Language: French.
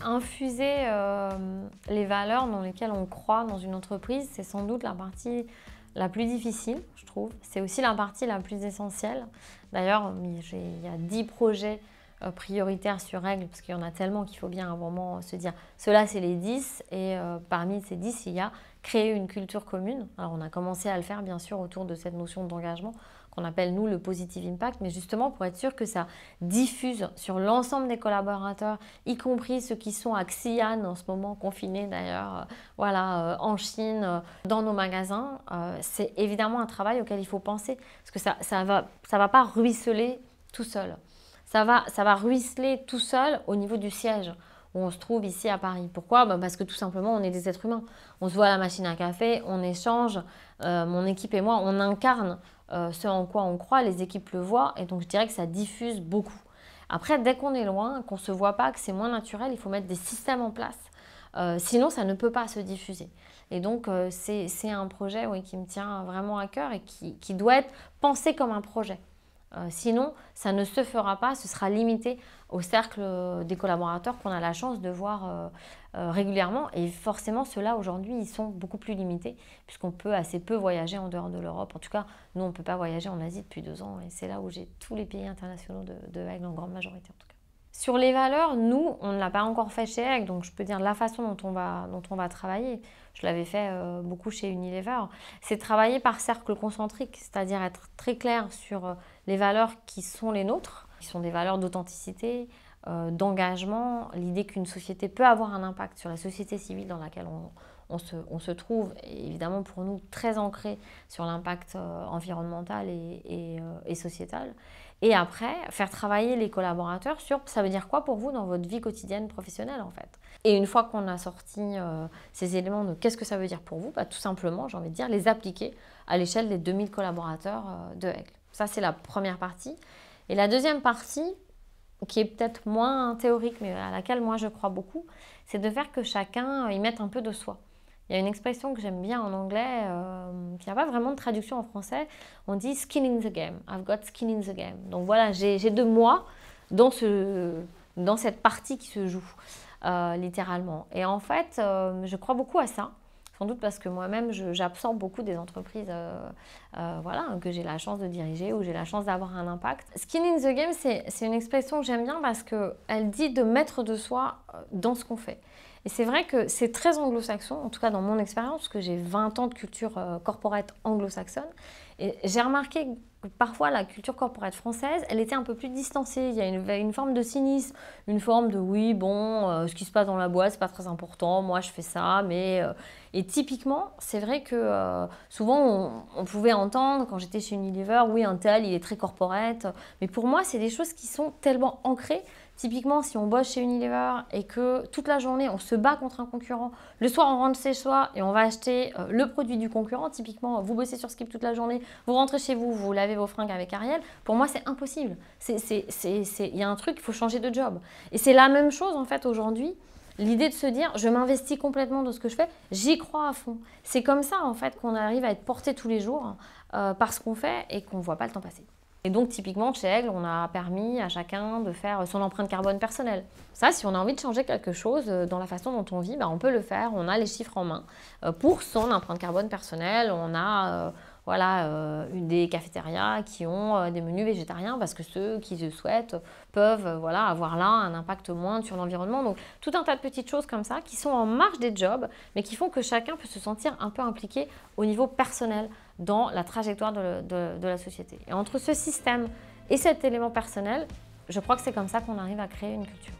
Infuser les valeurs dans lesquelles on croit dans une entreprise, c'est sans doute la partie la plus difficile, je trouve. C'est aussi la partie la plus essentielle. D'ailleurs, il y a 10 projets prioritaires sur Aigle, parce qu'il y en a tellement qu'il faut bien à un moment se dire ceux-là, c'est les 10, et parmi ces 10, il y a créer une culture commune. Alors, on a commencé à le faire, bien sûr, autour de cette notion d'engagement qu'on appelle, nous, le positive impact, mais justement pour être sûr que ça diffuse sur l'ensemble des collaborateurs, y compris ceux qui sont à Xi'an en ce moment, confinés d'ailleurs, voilà, en Chine, dans nos magasins. C'est évidemment un travail auquel il faut penser, parce que ça va pas ruisseler tout seul. Ça va ruisseler tout seul au niveau du siège où on se trouve ici à Paris. Pourquoi? Parce que tout simplement, on est des êtres humains. On se voit à la machine à café, on échange, mon équipe et moi, on incarne ce en quoi on croit, les équipes le voient, et donc je dirais que ça diffuse beaucoup. Après, dès qu'on est loin, qu'on ne se voit pas, que c'est moins naturel, il faut mettre des systèmes en place. Sinon, ça ne peut pas se diffuser. Et donc, c'est un projet, oui, qui me tient vraiment à cœur et qui doit être pensé comme un projet. Sinon, ça ne se fera pas, ce sera limité au cercle des collaborateurs qu'on a la chance de voir régulièrement. Et forcément, ceux-là, aujourd'hui, ils sont beaucoup plus limités puisqu'on peut assez peu voyager en dehors de l'Europe. En tout cas, nous, on ne peut pas voyager en Asie depuis 2 ans et c'est là où j'ai tous les pays internationaux de Aigle en grande majorité, en tout cas. Sur les valeurs, nous, on ne l'a pas encore fait chez Aigle, donc je peux dire la façon dont on va travailler. Je l'avais fait beaucoup chez Unilever. C'est travailler par cercle concentrique, c'est-à-dire être très clair sur les valeurs qui sont les nôtres, qui sont des valeurs d'authenticité, d'engagement, l'idée qu'une société peut avoir un impact sur la société civile dans laquelle on se trouve, et évidemment pour nous très ancré sur l'impact environnemental et sociétal. Et après, faire travailler les collaborateurs sur ça veut dire quoi pour vous dans votre vie quotidienne professionnelle en fait. Et une fois qu'on a sorti ces éléments de qu'est-ce que ça veut dire pour vous, tout simplement, j'ai envie de dire, les appliquer à l'échelle des 2000 collaborateurs de Aigle. Ça, c'est la première partie. Et la deuxième partie, qui est peut-être moins théorique, mais à laquelle moi je crois beaucoup, c'est de faire que chacun y mette un peu de soi. Il y a une expression que j'aime bien en anglais, qui n'a pas vraiment de traduction en français. On dit skin in the game. I've got skin in the game. Donc voilà, j'ai de moi dans cette partie qui se joue, littéralement. Et en fait, je crois beaucoup à ça. Sans doute parce que moi-même, j'absorbe beaucoup des entreprises voilà, que j'ai la chance de diriger ou j'ai la chance d'avoir un impact. Skin in the game, c'est une expression que j'aime bien parce qu'elle dit de mettre de soi dans ce qu'on fait. Et c'est vrai que c'est très anglo-saxon, en tout cas dans mon expérience, parce que j'ai 20 ans de culture corporate anglo-saxonne. Et j'ai remarqué que parfois la culture corporate française, elle était un peu plus distancée. Il y a une forme de cynisme, une forme de oui, bon, ce qui se passe dans la boîte, c'est pas très important, moi je fais ça, mais... Et typiquement, c'est vrai que souvent on pouvait entendre, quand j'étais chez Unilever, oui, un tel, il est très corporate. Mais pour moi, c'est des choses qui sont tellement ancrées. Typiquement, si on bosse chez Unilever et que toute la journée, on se bat contre un concurrent, le soir, on rentre chez soi et on va acheter le produit du concurrent. Typiquement, vous bossez sur Skip toute la journée, vous rentrez chez vous, vous lavez vos fringues avec Ariel. Pour moi, c'est impossible. Il y a un truc, il faut changer de job. Et c'est la même chose, en fait, aujourd'hui. L'idée de se dire, je m'investis complètement dans ce que je fais, j'y crois à fond. C'est comme ça, en fait, qu'on arrive à être porté tous les jours par ce qu'on fait et qu'on ne voit pas le temps passer. Et donc, typiquement, chez Aigle, on a permis à chacun de faire son empreinte carbone personnelle. Ça, si on a envie de changer quelque chose dans la façon dont on vit, on peut le faire. On a les chiffres en main. Pour son empreinte carbone personnelle, on a des cafétérias qui ont des menus végétariens parce que ceux qui le souhaitent peuvent avoir là un impact moindre sur l'environnement. Donc, tout un tas de petites choses comme ça qui sont en marge des jobs, mais qui font que chacun peut se sentir un peu impliqué au niveau personnel dans la trajectoire de la société. Et entre ce système et cet élément personnel, je crois que c'est comme ça qu'on arrive à créer une culture.